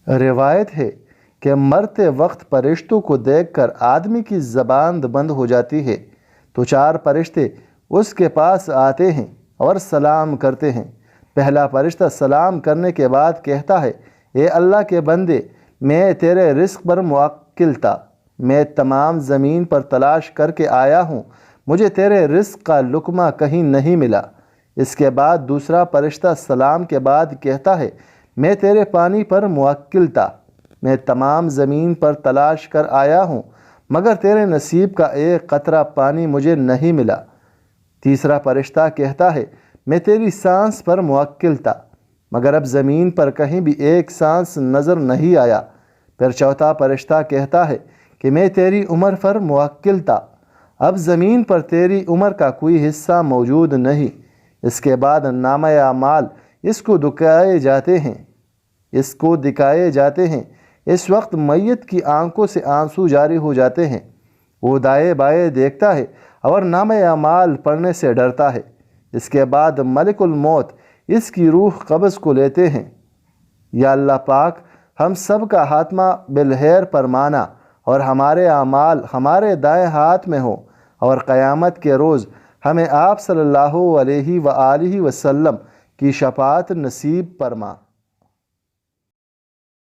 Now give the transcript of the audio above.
روایت ہے کہ مرتے وقت فرشتوں کو دیکھ کر آدمی کی زبان بند ہو جاتی ہے تو 4 فرشتے اس کے پاس آتے ہیں اور سلام کرتے ہیں۔ پہلا فرشتہ سلام کرنے کے بعد کہتا ہے، اے اللہ کے بندے، میں تیرے رزق پر موکل تھا، میں تمام زمین پر تلاش کر کے آیا ہوں، مجھے تیرے رزق کا لقمہ کہیں نہیں ملا۔ اس کے بعد دوسرا فرشتہ سلام کے بعد کہتا ہے، میں تیرے پانی پر موکل تھا، میں تمام زمین پر تلاش کر آیا ہوں مگر تیرے نصیب کا ایک قطرہ پانی مجھے نہیں ملا۔ تیسرا فرشتہ کہتا ہے، میں تیری سانس پر موکل تھا مگر اب زمین پر کہیں بھی ایک سانس نظر نہیں آیا۔ پھر چوتھا فرشتہ کہتا ہے کہ میں تیری عمر پر موکل تھا، اب زمین پر تیری عمر کا کوئی حصہ موجود نہیں۔ اس کے بعد نامہ اعمال اس کو دکھائے جاتے ہیں۔ اس وقت میت کی آنکھوں سے آنسو جاری ہو جاتے ہیں، وہ دائیں بائیں دیکھتا ہے اور نامہ اعمال پڑھنے سے ڈرتا ہے۔ اس کے بعد ملک الموت اس کی روح قبض کو لیتے ہیں۔ یا اللہ پاک، ہم سب کا خاتمہ بالخیر فرمانا اور ہمارے اعمال ہمارے دائیں ہاتھ میں ہوں، اور قیامت کے روز ہمیں آپ صلی اللہ علیہ وآلہ وسلم کی شفاعت نصیب فرما۔